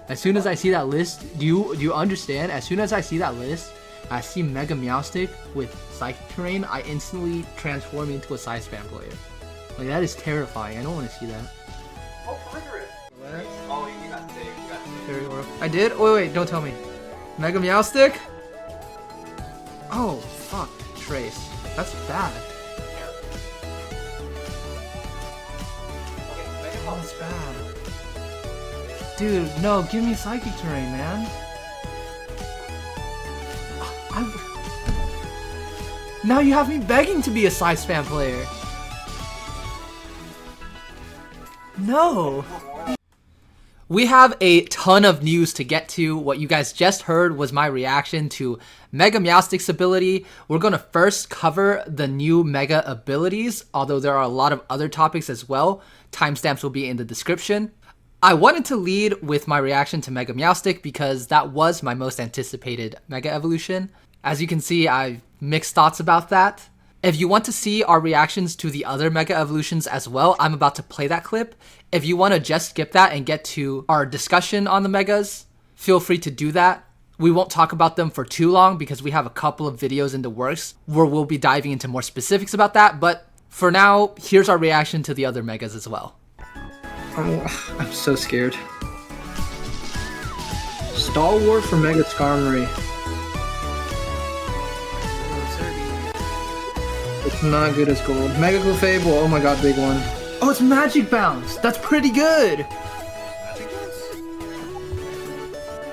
As soon as I see that list, do you understand? As soon as I see that list, I see Mega Meowstic with Psychic Terrain, I instantly transform into a Side Spam player. Like, that is terrifying. I don't want to see that. Oh, Perigrid! Oh, you got saved. You got saved. Very well. I did? Oh, wait, don't tell me. Mega Meowstic? Oh, fuck. Trace. That's bad. Oh, that's bad. Dude, no, give me Psychic Terrain, man. Now you have me begging to be a Side Spam player. No. We have a ton of news to get to. What you guys just heard was my reaction to Mega Meowstic's ability. We're going to first cover the new Mega abilities, although there are a lot of other topics as well. Timestamps will be in the description. I wanted to lead with my reaction to Mega Meowstic because that was my most anticipated Mega Evolution. As you can see, I've mixed thoughts about that. If you want to see our reactions to the other Mega Evolutions as well, I'm about to play that clip. If you want to just skip that and get to our discussion on the Megas, feel free to do that. We won't talk about them for too long because we have a couple of videos in the works where we'll be diving into more specifics about that. But for now, here's our reaction to the other Megas as well. Oh, I'm so scared. Stalwart for Mega Skarmory. It's not good as gold. Mega Clefable, oh my god, big one. Oh, it's Magic Bounce! That's pretty good! Magic Bounce?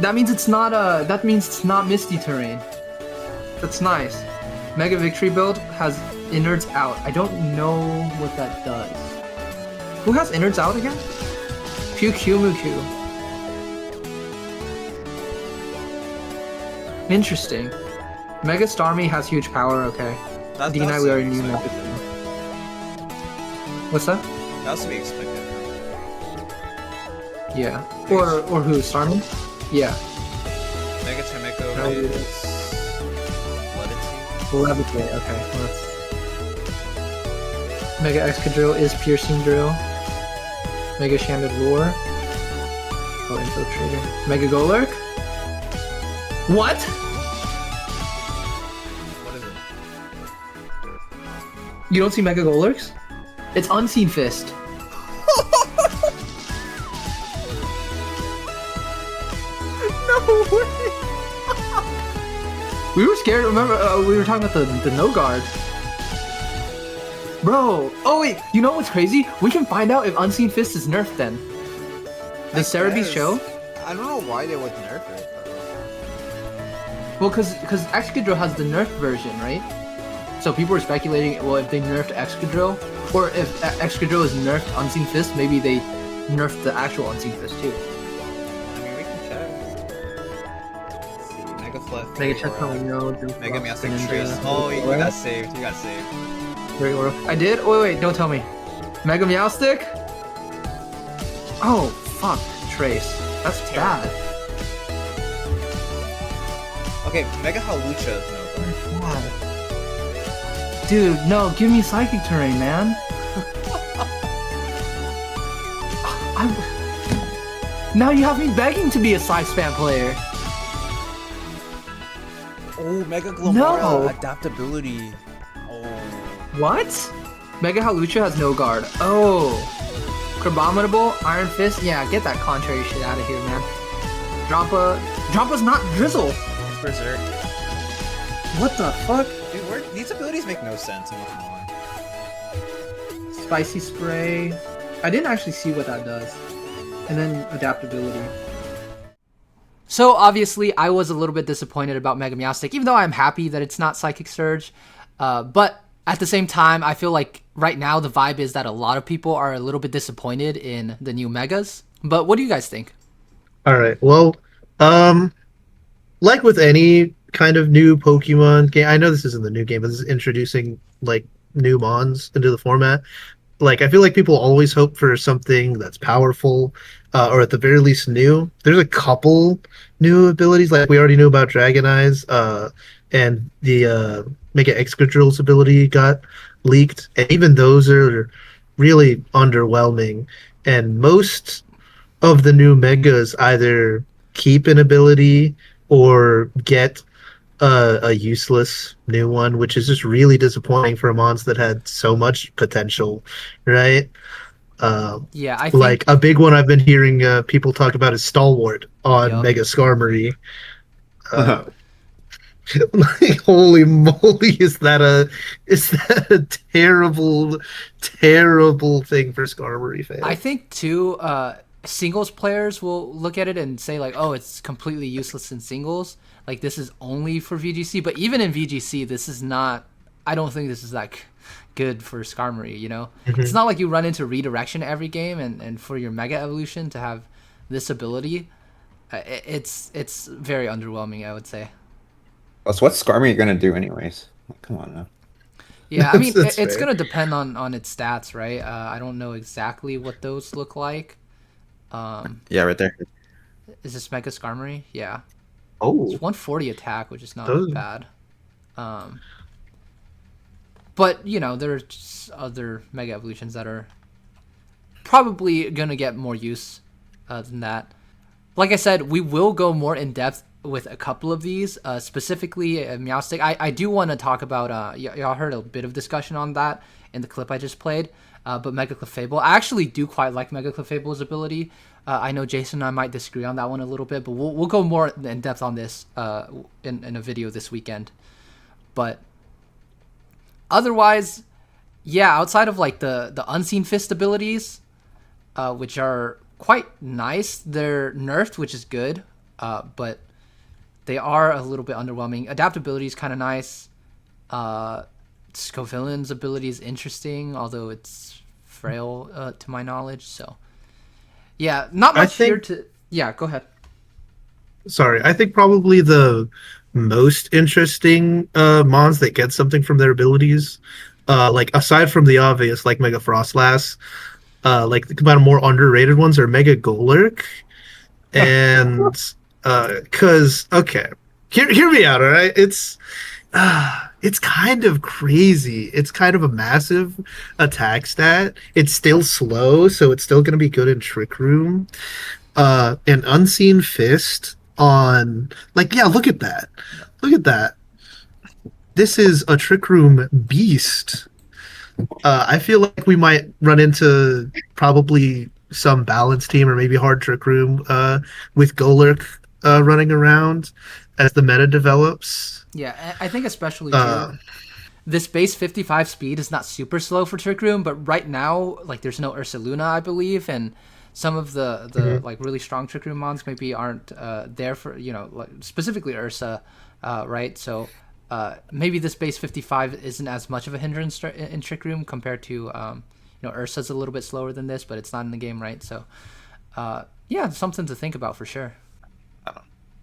That means it's not Misty Terrain. That's nice. Mega Victory build has innards out. I don't know what that does. Who has innards out again? Pyukumuku. Interesting. Mega Starmie has huge power, okay. D9 we already knew that. What's that? That's to be expected. Yeah. Or who? Starmie? Yeah. Mega Tameko No, is... Levitate? Levitate, okay. Well, that's... Mega Excadrill is Piercing Drill. Mega Shanded Lure. Oh, Infiltrator. Mega Golurk? What? What is it? You don't see Mega Golurks? It's Unseen Fist. No way! We were scared, remember, we were talking about the no guard. Bro, oh wait, you know what's crazy? We can find out if Unseen Fist is nerfed then. Does Cerebi show? I don't know why they would nerf it. Well, cause Excadrill has the nerfed version, right? So people were speculating, well, if they nerfed Excadrill, or if Excadrill is nerfed Unseen Fist, maybe they nerfed the actual Unseen Fist too. I mean, we can check. Let's see. Mega Flat. Mega Check probably no. Mega Meowstic Trace. Oh, you got saved. You got saved. Very well. I did? Oh, wait, don't tell me. Mega Meowstic? Oh, fuck. Trace. That's bad. Okay, Mega Halucha is no guard. God. Dude, no, give me Psychic Terrain, man. Now you have me begging to be a Side Spam player. Oh, Mega Glamora No. adaptability. Oh. What? Mega Halucha has no guard. Oh. Crabominable, Iron Fist. Yeah, get that contrary shit out of here, man. Drompa's not Drizzle. It's Berserk. What the fuck? Dude, these abilities make no sense. I'm not gonna lie. Spicy Spray. I didn't actually see what that does. And then adaptability. So obviously, I was a little bit disappointed about Mega Meowstic, even though I'm happy that it's not Psychic Surge. But at the same time, I feel like right now the vibe is that a lot of people are a little bit disappointed in the new Megas. But what do you guys think? All right. Well, like with any kind of new Pokemon game, I know this isn't the new game, but this is introducing like new Mons into the format. Like, I feel like people always hope for something that's powerful, or at the very least new. There's a couple new abilities, like we already knew about Dragon Eyes, and the Mega Excadrill's ability got leaked, and even those are really underwhelming. And most of the new megas either keep an ability or get a useless new one, which is just really disappointing for a Mons that had so much potential, right? Uh, Yeah, I like think. a big one I've been hearing people talk about is Stalwart on Yup. Mega Skarmory. Uh, like, holy moly, is that a terrible, terrible thing for Skarmory I fans? think too. Singles players will look at it and say like, "Oh, it's completely useless in singles. Like this is only for VGC." But even in VGC, this is not. I don't think this is like good for Skarmory. You know, it's Hmm. not like you run into redirection every game, and for your Mega Evolution to have this ability, it's very underwhelming. I would say. Plus, what's Skarmory gonna do anyways? Like, come on now. Yeah, I That's mean, that's it's fair. gonna depend on its stats, right? I don't know exactly what those look like. Yeah, right there. Is this Mega Skarmory? Yeah. It's Oh, 140 attack, which is not those. bad. Um, but you know, there's other Mega Evolutions that are probably gonna get more use than that. Like I said, we will go more in depth with a couple of these, specifically Meowstic. I do want to talk about. Y'all heard a bit of discussion on that in the clip I just played. But Mega Clefable, I actually do quite like Mega Clefable's ability. I know Jason and I might disagree on that one a little bit, but we'll go more in depth on this in a video this weekend. But otherwise, yeah, outside of like the Unseen Fist abilities, which are quite nice, they're nerfed, which is good. But they are a little bit underwhelming. Adaptability is kind of nice. Scovillain's ability is interesting, although it's frail to my knowledge. So yeah, not I much here think to. Yeah, go ahead. sorry, I think probably the most interesting mons that get something from their abilities, like aside from the obvious, like Mega Frostlass, like the kind of more underrated ones are Mega Golurk and cause okay, hear me out, all right? It's kind of crazy. It's kind of a massive attack stat. It's still slow, so it's still gonna be good in Trick Room. An Unseen Fist on like yeah, look at that. Look at that. This is a Trick Room beast. I feel like we might run into probably some balance team or maybe hard Trick Room with Golurk running around as the meta develops. Yeah, I think especially too. Uh, This base 55 speed is not super slow for Trick Room, but right now, like, there's no Ursaluna, I believe, and some of the mhm. like really strong Trick Room mons maybe aren't there for like, specifically Ursa, right? So maybe this base 55 isn't as much of a hindrance in Trick Room compared to Ursa's a little bit slower than this, but it's not in the game, right? So yeah, something to think about for sure.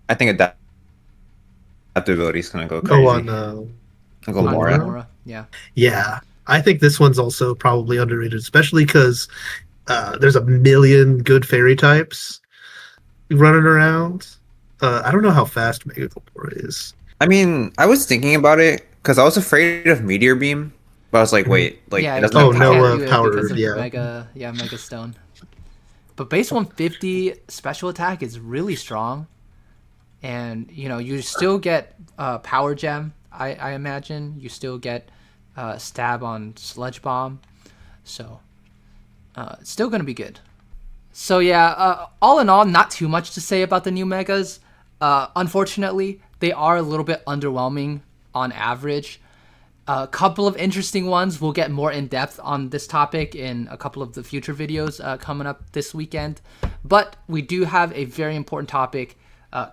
I think adaptability is gonna go Oh, crazy. on I'll go On more. Gamora. Gamora, yeah. Yeah, I think this one's also probably underrated, especially because there's a million good fairy types running around. I don't know how fast Mega Gamora is. I mean, I was thinking about it because I was afraid of Meteor Beam, but I was like, Mhm. wait, like Yeah, it doesn't you have Oh, you power. can't no, do it because power. of Yeah. Mega Stone. But base 150 special attack is really strong, and you still get power gem. I imagine you still get stab on sludge bomb, so it's still gonna be good. So yeah, all in all, not too much to say about the new megas. Unfortunately, they are a little bit underwhelming on average. A couple of interesting ones. We'll get more in depth on this topic in a couple of the future videos coming up this weekend. But we do have a very important topic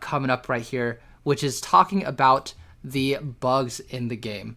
coming up right here, which is talking about the bugs in the game.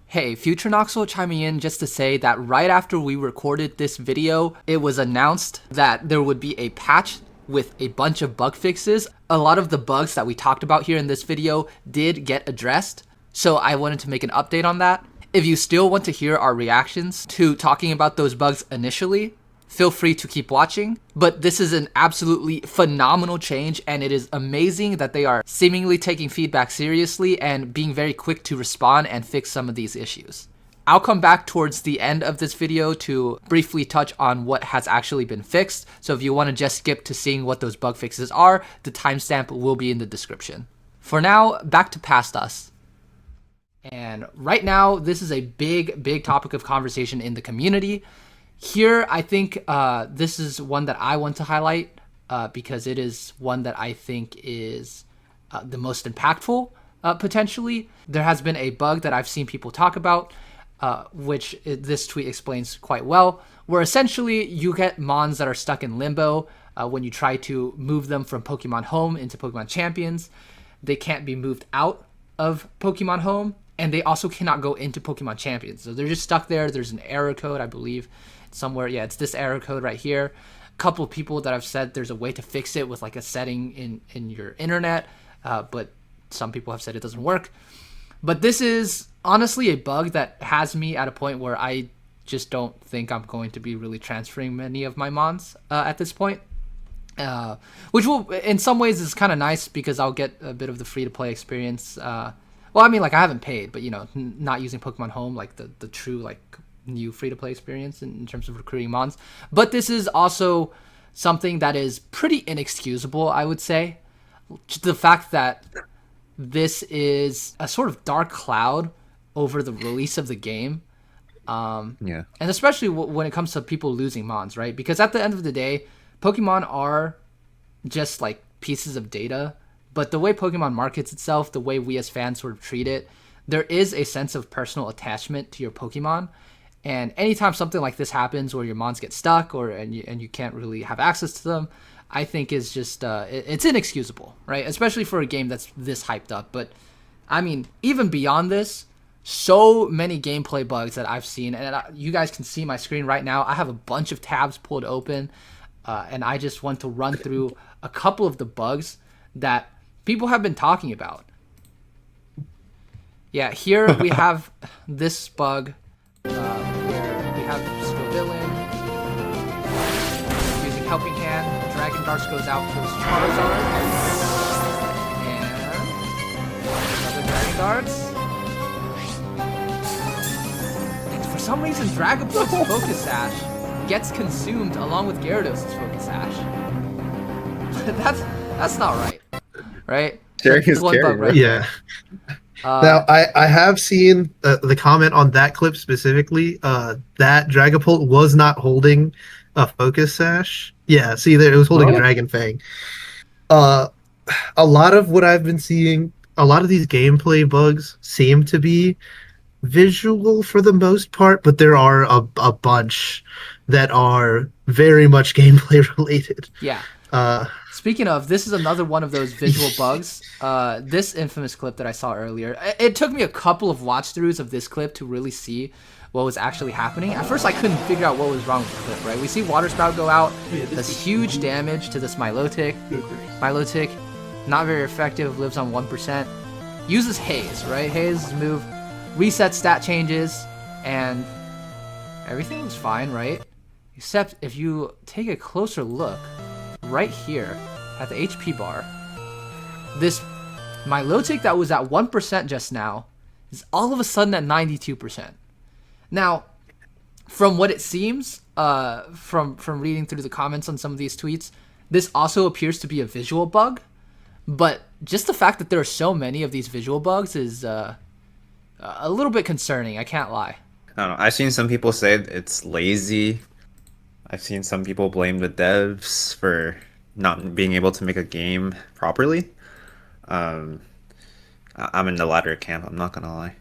Hey, Future Noxl chiming in just to say that right after we recorded this video, it was announced that there would be a patch with a bunch of bug fixes. A lot of the bugs that we talked about here in this video did get addressed, so I wanted to make an update on that. If you still want to hear our reactions to talking about those bugs initially, feel free to keep watching. But this is an absolutely phenomenal change, and it is amazing that they are seemingly taking feedback seriously and being very quick to respond and fix some of these issues. I'll come back towards the end of this video to briefly touch on what has actually been fixed. So if you want to just skip to seeing what those bug fixes are, the timestamp will be in the description. For now, back to Past Us. And right now, this is a big topic of conversation in the community. Here, I think this is one that I want to highlight because it is one that I think is the most impactful, potentially. There has been a bug that I've seen people talk about, which this tweet explains quite well, where essentially you get Mons that are stuck in limbo when you try to move them from Pokemon Home into Pokemon Champions. They can't be moved out of Pokemon Home, and they also cannot go into Pokemon Champions. So they're just stuck there. There's an error code, I believe, somewhere. Yeah, it's this error code right here. A couple of people that have said there's a way to fix it with like a setting in your internet, but some people have said it doesn't work. But this is honestly a bug that has me at a point where I just don't think I'm going to be really transferring many of my Mons at this point. Which will, in some ways, is kind of nice because I'll get a bit of the free-to-play experience. Well, I mean, like, I haven't paid, but, you know, not using Pokemon Home, like, the true, like, new free-to-play experience in terms of recruiting Mons. But this is also something that is pretty inexcusable, I would say. Just the fact that this is a sort of dark cloud over the release of the game. Yeah. And especially when it comes to people losing Mons, right? Because at the end of the day, Pokemon are just like pieces of data, but the way Pokemon markets itself, the way we as fans sort of treat it, there is a sense of personal attachment to your Pokemon. And anytime something like this happens where your Mons get stuck and you can't really have access to them, I think is just, it's inexcusable, right? Especially for a game that's this hyped up. But I mean, even beyond this, so many gameplay bugs that I've seen, and you guys can see my screen right now. I have a bunch of tabs pulled open. And I just want to run through a couple of the bugs that people have been talking about. Yeah, here we have this bug where we have Scovillain using Helping Hand. Dragon Darts goes out, kills Charizard. And another Dragon Darts. And for some reason, Dragapult's Focus Sash gets consumed along with Gyarados' Focus Sash. that's not right? Sharing is One caring, bug, right? Yeah. Now, I have seen the comment on that clip specifically. That Dragapult was not holding a Focus Sash. Yeah, see there, it was holding a Dragon Fang. A lot of what I've been seeing, a lot of these gameplay bugs seem to be visual for the most part, but there are a bunch that are very much gameplay related. Yeah. Speaking of, this is another one of those visual bugs. This infamous clip that I saw earlier. It took me a couple of watch throughs of this clip to really see what was actually happening. At first, I couldn't figure out what was wrong with the clip, right? We see Water Spout go out, does huge damage to this Milotic. Milotic, not very effective, lives on 1%. Uses Haze, right? Haze move, reset stat changes, and everything's fine, right? Except if you take a closer look, right here at the HP bar, this Milotic that was at 1% just now is all of a sudden at 92%. Now, from what it seems, from reading through the comments on some of these tweets, this also appears to be a visual bug, but just the fact that there are so many of these visual bugs is a little bit concerning, I can't lie. I don't know. I've seen some people say it's lazy. I've seen some people blame the devs for not being able to make a game properly. I'm in the latter camp, I'm not gonna lie.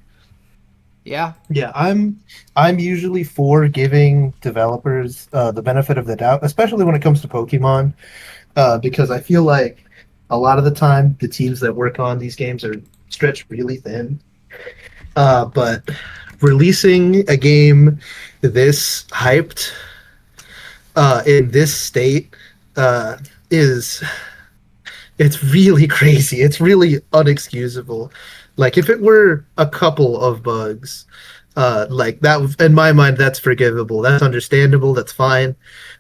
Yeah. Yeah, I'm usually for giving developers the benefit of the doubt, especially when it comes to Pokemon, because I feel like a lot of the time the teams that work on these games are stretched really thin. But releasing a game this hyped in this state it's really crazy. It's really unexcusable. Like if it were a couple of bugs, like that, in my mind, that's forgivable. That's understandable. That's fine.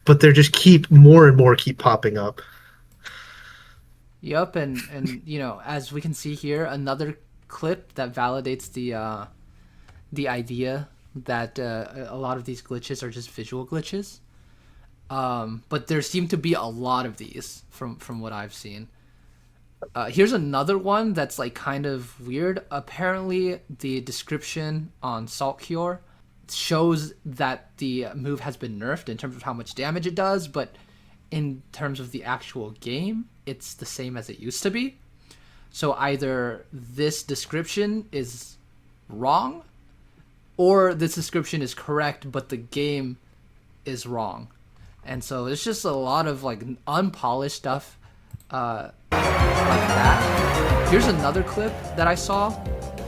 But they're just more and more keep popping up. Yep, and you know, as we can see here, another clip that validates the idea that a lot of these glitches are just visual glitches. But there seem to be a lot of these from what I've seen. Here's another one that's like kind of weird. Apparently, the description on Salt Cure shows that the move has been nerfed in terms of how much damage it does, but in terms of the actual game, it's the same as it used to be. So either this description is wrong, or this description is correct, but the game is wrong. And so it's just a lot of like unpolished stuff like that. Here's another clip that I saw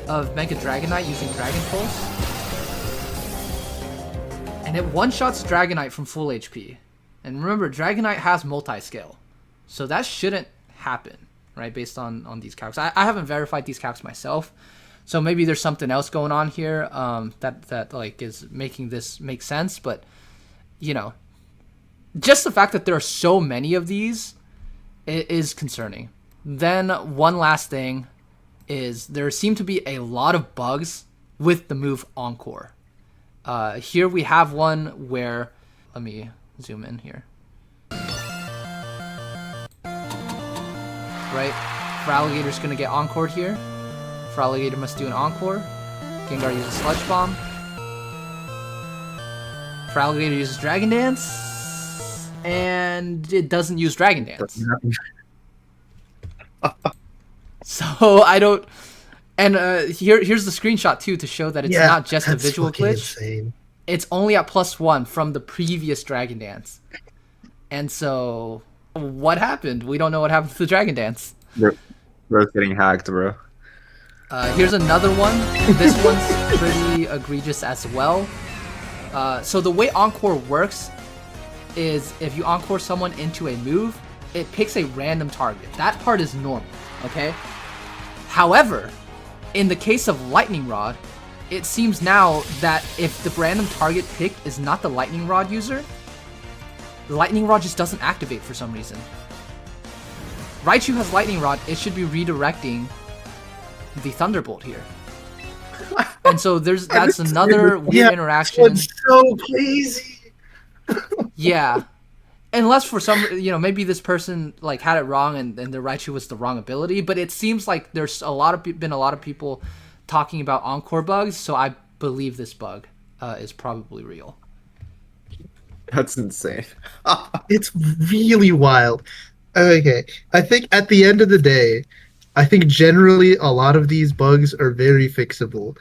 of Mega Dragonite using Dragon Pulse. And it one-shots Dragonite from full HP. And remember, Dragonite has multi-scale. So that shouldn't happen, right, based on these calcs. I haven't verified these calcs myself. So maybe there's something else going on here that like is making this make sense. But, you know, just the fact that there are so many of these is concerning. Then one last thing is there seem to be a lot of bugs with the move Encore. Here we have one where, let me zoom in here. Right? Feraligator's gonna get Encored here. Feraligator must do an Encore. Gengar uses Sludge Bomb. Feraligator uses Dragon Dance. And it doesn't use Dragon Dance. So I don't... And here's the screenshot too to show that it's not just a visual glitch. Insane. It's only at +1 from the previous Dragon Dance. And so, what happened? We don't know what happened to the Dragon Dance. Bro's getting hacked, bro. Here's another one. This one's pretty egregious as well. So the way Encore works is if you Encore someone into a move, it picks a random target. That part is normal, okay? However, in the case of Lightning Rod, it seems now that if the random target picked is not the Lightning Rod user, the Lightning Rod just doesn't activate for some reason. Raichu has Lightning Rod, it should be redirecting the Thunderbolt here. And so that's another weird interaction. It's so crazy. Yeah. Unless for some, maybe this person like had it wrong and the Raichu was the wrong ability, but it seems like there's been a lot of people talking about Encore bugs, so I believe this bug is probably real. That's insane. It's really wild. Okay, I think at the end of the day, I think generally a lot of these bugs are very fixable.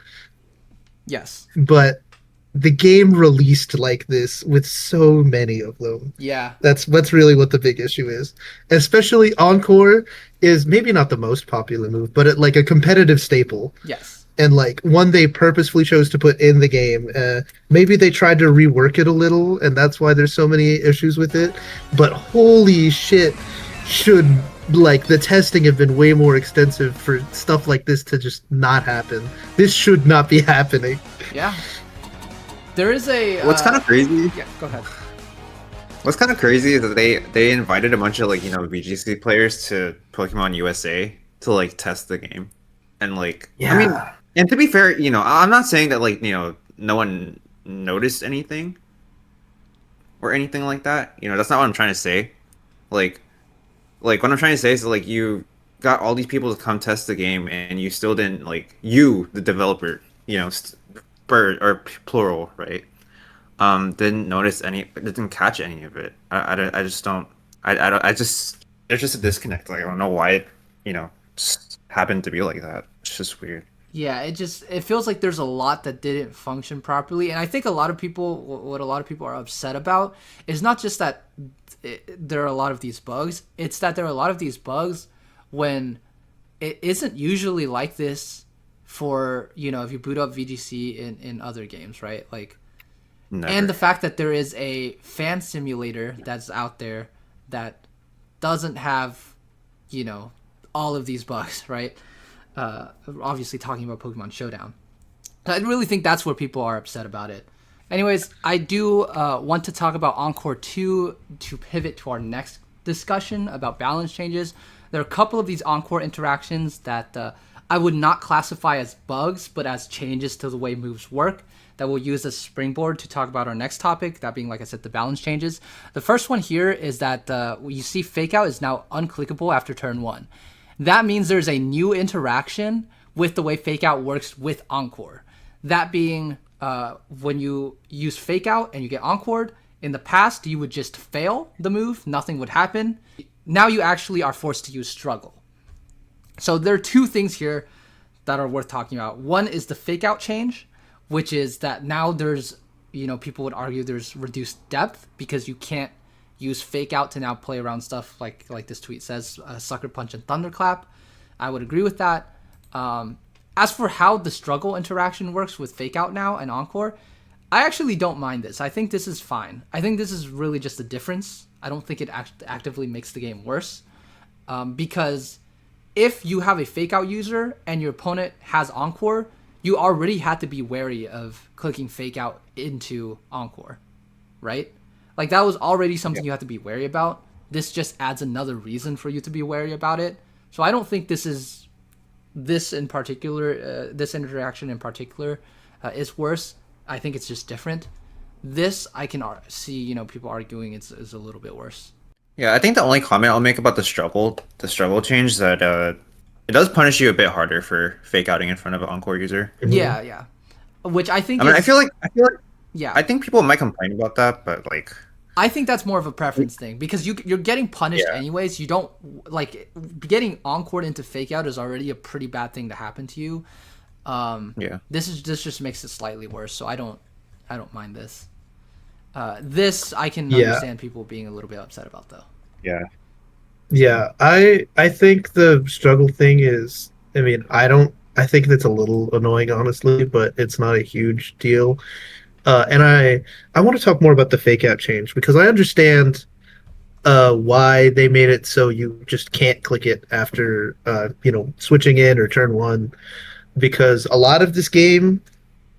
Yes. But the game released like this with so many of them. Yeah. That's really what the big issue is. Especially Encore is maybe not the most popular move, but like a competitive staple. Yes. And like one they purposefully chose to put in the game. Maybe they tried to rework it a little, and that's why there's so many issues with it. But holy shit, the testing have been way more extensive for stuff like this to just not happen. This should not be happening. Yeah. There is a... What's kind of crazy? Yeah, go ahead. What's kind of crazy is that they invited a bunch of VGC players to Pokemon USA to like test the game, and Yeah. I mean, and to be fair, I'm not saying that no one noticed anything or anything like that. That's not what I'm trying to say. Like what I'm trying to say is that you got all these people to come test the game, and you still didn't the developer, or plural, right? Didn't notice didn't catch any of it. I just don't. There's just a disconnect. I don't know why it, just happened to be like that. It's just weird. Yeah, it feels like there's a lot that didn't function properly, and I think what a lot of people are upset about is not just that there are a lot of these bugs. It's that there are a lot of these bugs when it isn't usually like this. For if you boot up VGC in other games, right? Never. And the fact that there is a fan simulator that's out there that doesn't have all of these bugs, right? Obviously talking about Pokemon Showdown. I really think that's where people are upset about it. Anyways, I do want to talk about Encore 2 to pivot to our next discussion about balance changes. There are a couple of these Encore interactions that I would not classify as bugs, but as changes to the way moves work that we'll use as springboard to talk about our next topic, that being, like I said, the balance changes. The first one here is that you see Fake Out is now unclickable after turn 1. That means there's a new interaction with the way Fake Out works with Encore. That being, when you use Fake Out and you get Encored, in the past you would just fail the move, nothing would happen. Now you actually are forced to use Struggle. So there are two things here that are worth talking about. One is the Fake Out change, which is that now there's, people would argue there's reduced depth because you can't use Fake Out to now play around stuff like this tweet says, Sucker Punch and Thunderclap. I would agree with that. As for how the Struggle interaction works with Fake Out now and Encore, I actually don't mind this. I think this is fine. I think this is really just a difference. I don't think it actively makes the game worse. Because if you have a Fake Out user and your opponent has Encore, you already had to be wary of clicking Fake Out into Encore, right? Like, that was already something you had to be wary about. This just adds another reason for you to be wary about it. So I don't think this in particular, this interaction in particular, is worse. I think it's just different. This, I can see, people arguing is a little bit worse. Yeah, I think the only comment I'll make about the struggle change is that it does punish you a bit harder for fake outing in front of an Encore user. Yeah. Which I think I feel like yeah. I think people might complain about that, but like, I think that's more of a preference thing because you're getting punished anyways. You don't like getting encored into Fake Out is already a pretty bad thing to happen to you. This just makes it slightly worse, so I don't mind this. This I can understand people being a little bit upset about though. Yeah, I think the struggle thing is, I think that's a little annoying, honestly, but it's not a huge deal. And I want to talk more about the Fake Out change because I understand why they made it so you just can't click it after switching in or turn 1, because a lot of this game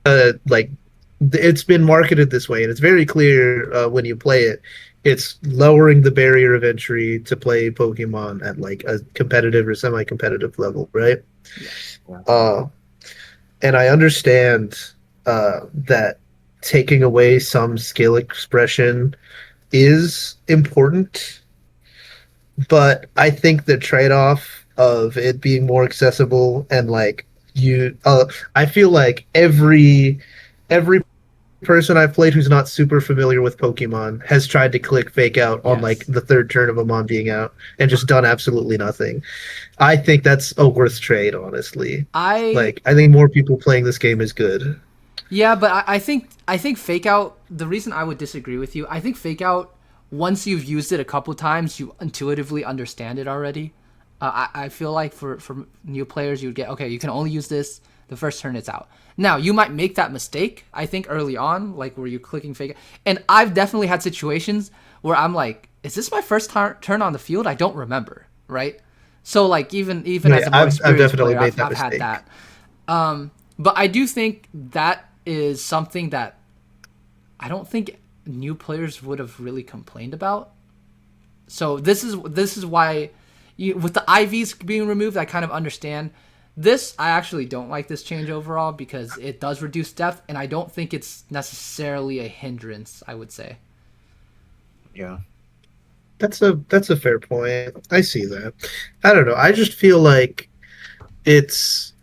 it's been marketed this way, and it's very clear when you play it. It's lowering the barrier of entry to play Pokemon at like a competitive or semi-competitive level, right? Yeah. And I understand that taking away some skill expression is important, but I think the trade-off of it being more accessible and I feel like every person I've played who's not super familiar with Pokemon has tried to click Fake Out on like the third turn of a Mon being out and just done absolutely nothing. I think that's a worth trade, honestly. I think more people playing this game is good. Yeah, but I think Fake Out, the reason I would disagree with you, I think Fake Out, once you've used it a couple times, you intuitively understand it already. I feel like for new players, you would get, okay, you can only use this the first turn it's out. Now, you might make that mistake, I think, early on, like where you're clicking Fake Out. And I've definitely had situations where I'm like, is this my first turn on the field? I don't remember, right? So, like, even as a more experienced player, I've had that. But I do think that is something that I don't think new players would have really complained about. So this is why, with the IVs being removed, I kind of understand. This, I actually don't like this change overall because it does reduce depth, and I don't think it's necessarily a hindrance, I would say. Yeah. That's a fair point. I see that. I don't know. I just feel like it's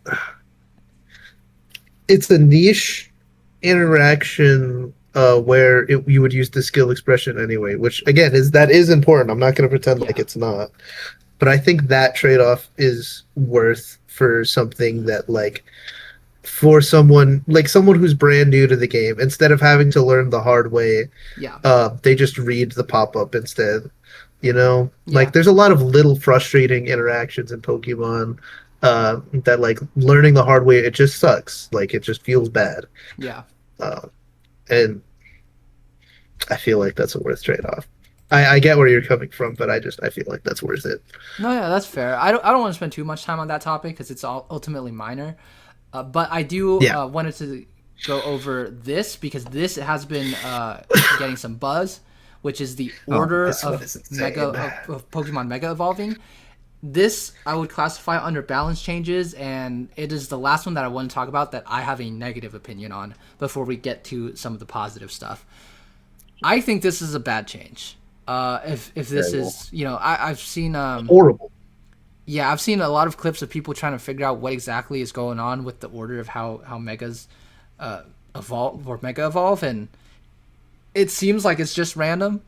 a niche interaction where you would use the skill expression anyway, which again is important. I'm not going to pretend like it's not, but I think that trade-off is worth for something that for someone who's brand new to the game, instead of having to learn the hard way, they just read the pop-up instead. There's a lot of little frustrating interactions in Pokemon that learning the hard way, it just sucks. It just feels bad. And I feel like that's a worth trade-off. I get where you're coming from, but I feel like that's worth it. No, yeah, that's fair. I don't want to spend too much time on that topic because it's all ultimately minor. But I do wanted to go over this because this has been getting some buzz, which is the order of Pokemon Mega Evolving. This I would classify under balance changes, and it is the last one that I want to talk about that I have a negative opinion on before we get to some of the positive stuff. I think this is a bad change. If this Terrible. is, you know, I've seen Horrible. yeah, I've seen a lot of clips of people trying to figure out what exactly is going on with the order of how megas evolve or mega evolve, and it seems like it's just random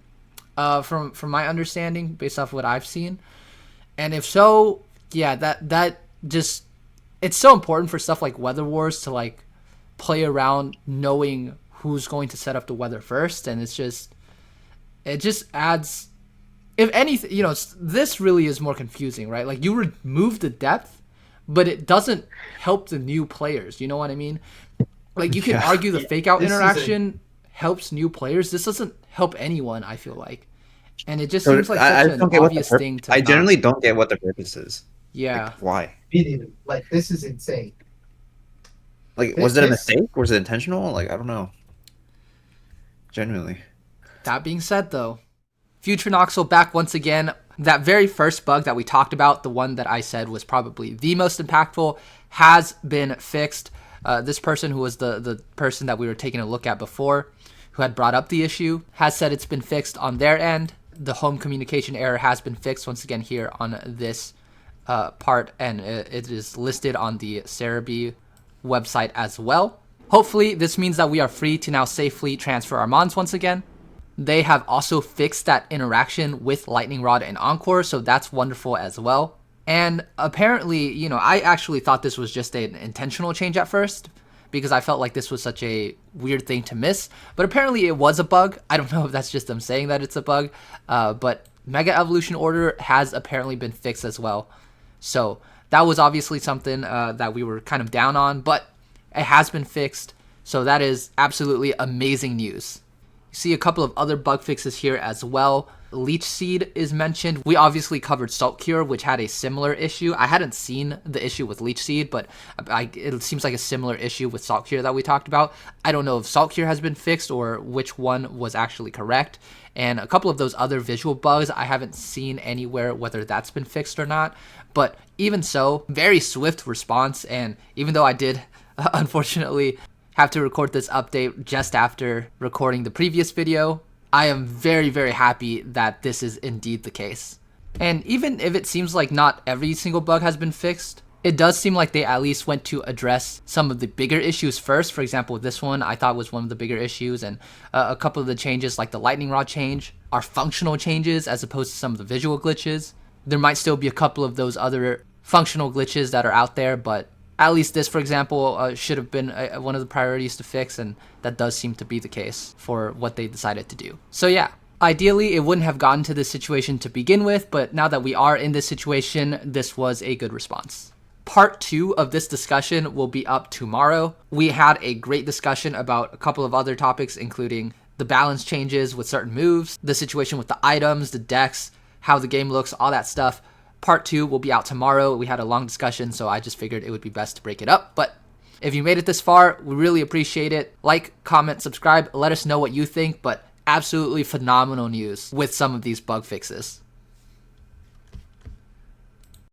from my understanding based off what I've seen. And if so, yeah, that just, it's so important for stuff like Weather Wars to like play around knowing who's going to set up the weather first, and it just adds, if anything, you know, this really is more confusing, right? Like you remove the depth, but it doesn't help the new players. You know what I mean? Like you can Yeah. argue the fake out This is interaction helps new players. This doesn't help anyone, I feel like. And it just So seems like I such just an don't get what the obvious purpose. thing to I not- generally don't get what the purpose is. Yeah. Like, why? Like this is insane. Like, was it a This- mistake? Was it intentional? Like, I don't know. Genuinely. That being said, though, Future Noxl back once again. That very first bug that we talked about, the one that I said was probably the most impactful, has been fixed. This person, who was the person that we were taking a look at before, who had brought up the issue, has said it's been fixed on their end. The home communication error has been fixed once again here on this part, and it is listed on the Cerebi website as well. Hopefully, this means that we are free to now safely transfer our Mons once again. They have also fixed that interaction with Lightning Rod and Encore, so that's wonderful as well. And apparently, you know, I actually thought this was just an intentional change at first, because I felt like this was such a weird thing to miss. But apparently it was a bug. I don't know if that's just them saying that it's a bug, but Mega Evolution Order has apparently been fixed as well. So that was obviously something that we were kind of down on, but it has been fixed. So that is absolutely amazing news. You see a couple of other bug fixes here as well. Leech Seed is mentioned. We obviously covered Salt Cure, which had a similar issue. I hadn't seen the issue with Leech Seed, but it seems like a similar issue with Salt Cure that we talked about. I don't know if Salt Cure has been fixed or which one was actually correct. And a couple of those other visual bugs, I haven't seen anywhere whether that's been fixed or not. But even so, very swift response. And even though I did, unfortunately, have to record this update just after recording the previous video, I am very, very happy that this is indeed the case. And even if it seems like not every single bug has been fixed, it does seem like they at least went to address some of the bigger issues first. For example, this one I thought was one of the bigger issues, and a couple of the changes like the lightning rod change are functional changes as opposed to some of the visual glitches. There might still be a couple of those other functional glitches that are out there, but at least this, for example, should have been one of the priorities to fix, and that does seem to be the case for what they decided to do. So yeah, ideally it wouldn't have gotten to this situation to begin with, but now that we are in this situation, this was a good response. Part 2 of this discussion will be up tomorrow. We had a great discussion about a couple of other topics, including the balance changes with certain moves, the situation with the items, the decks, how the game looks, all that stuff. Part 2 will be out tomorrow. We had a long discussion, so I just figured it would be best to break it up. But if you made it this far, we really appreciate it. Like, comment, subscribe, let us know what you think, but absolutely phenomenal news with some of these bug fixes.